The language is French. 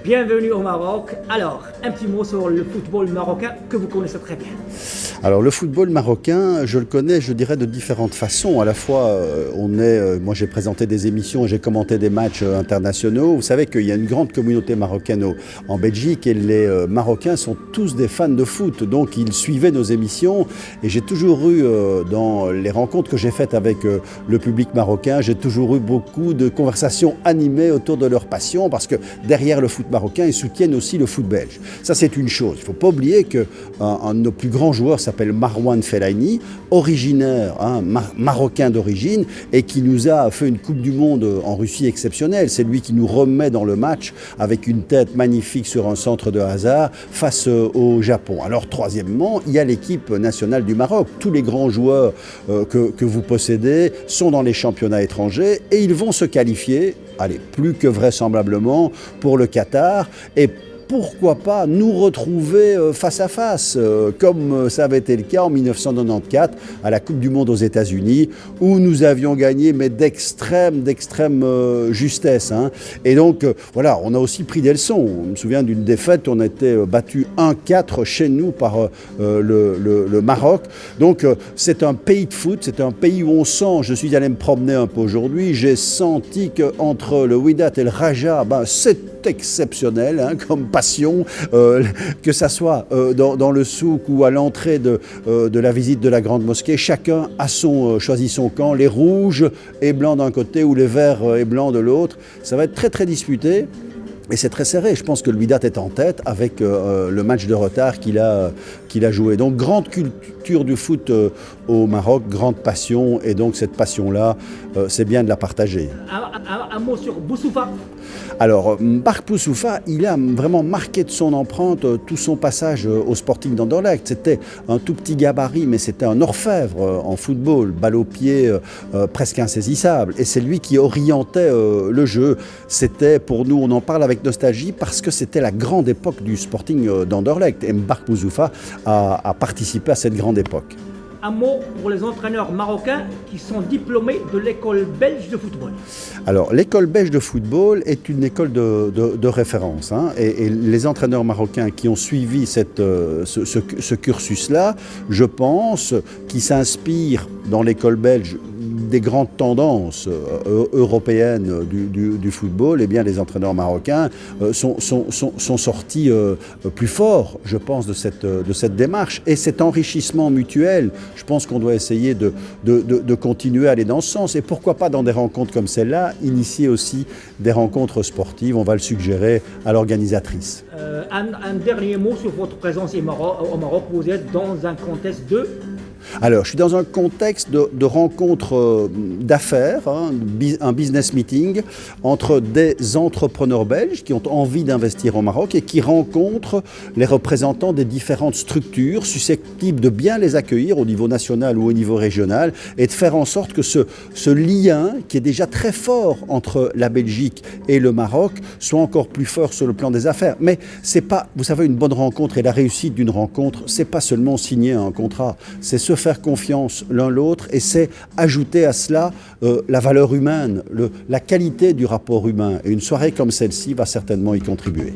Bienvenue au Maroc. Alors, un petit mot sur le football marocain que vous connaissez très bien. Alors le football marocain, je le connais, je dirais, de différentes façons. À la fois, moi j'ai présenté des émissions et j'ai commenté des matchs internationaux. Vous savez qu'il y a une grande communauté marocaine en Belgique et les Marocains sont tous des fans de foot. Donc ils suivaient nos émissions et j'ai toujours eu, dans les rencontres que j'ai faites avec le public marocain, j'ai toujours eu beaucoup de conversations animées autour de leur passion parce que derrière le foot marocain, ils soutiennent aussi le foot belge. Ça c'est une chose. Il ne faut pas oublier qu'un de nos plus grands joueurs s'appelle Marouane Fellaini, originaire, marocain d'origine, et qui nous a fait une Coupe du Monde en Russie exceptionnelle. C'est lui qui nous remet dans le match avec une tête magnifique sur un centre de hasard face au Japon. Alors troisièmement, il y a l'équipe nationale du Maroc. Tous les grands joueurs que vous possédez sont dans les championnats étrangers et ils vont se qualifier, plus que vraisemblablement, pour le Qatar et pourquoi pas nous retrouver face à face, comme ça avait été le cas en 1994 à la Coupe du Monde aux États-Unis, où nous avions gagné, mais d'extrême justesse. Et donc, voilà, on a aussi pris des leçons. Je me souviens d'une défaite, on a été battu 1-4 chez nous par le Maroc. Donc, c'est un pays de foot, c'est un pays où on sent, je suis allé me promener un peu aujourd'hui, j'ai senti qu'entre le Wydad et le Raja, c'est exceptionnel comme passion, que ça soit dans le souk ou à l'entrée de la visite de la grande mosquée. Chacun a choisi son camp, les rouges et blancs d'un côté ou les verts et blancs de l'autre. Ça va être très disputé. Et c'est très serré. Je pense que le Wydad est en tête avec le match de retard qu'il a joué. Donc, grande culture du foot au Maroc, grande passion. Et donc, cette passion-là, c'est bien de la partager. Un mot sur Boussoufa. Alors, Bark Boussoufa, il a vraiment marqué de son empreinte tout son passage au Sporting d'Anderlecht. C'était un tout petit gabarit, mais c'était un orfèvre en football, balle au pied, presque insaisissable. Et c'est lui qui orientait le jeu. C'était, pour nous, on en parle avec nostalgie, parce que c'était la grande époque du Sporting d'Anderlecht. Et Bark Boussoufa a participé à cette grande époque. Un mot pour les entraîneurs marocains qui sont diplômés de l'école belge de football. Alors, l'école belge de football est une école de référence. Et les entraîneurs marocains qui ont suivi ce cursus-là, je pense, qui s'inspirent dans l'école belge des grandes tendances européennes du football, eh bien les entraîneurs marocains sont sortis plus forts, je pense, de cette démarche. Et cet enrichissement mutuel, je pense qu'on doit essayer de continuer à aller dans ce sens. Et pourquoi pas, dans des rencontres comme celle-là, initier aussi des rencontres sportives. On va le suggérer à l'organisatrice. Un dernier mot sur votre présence au Maroc. Vous êtes dans un contexte de... Alors, je suis dans un contexte de rencontre d'affaires, un business meeting entre des entrepreneurs belges qui ont envie d'investir au Maroc et qui rencontrent les représentants des différentes structures susceptibles de bien les accueillir au niveau national ou au niveau régional et de faire en sorte que ce lien qui est déjà très fort entre la Belgique et le Maroc soit encore plus fort sur le plan des affaires. Mais c'est pas, vous savez, une bonne rencontre et la réussite d'une rencontre, c'est pas seulement signer un contrat, c'est se faire confiance l'un l'autre et c'est ajouter à cela la valeur humaine, la qualité du rapport humain. Et une soirée comme celle-ci va certainement y contribuer.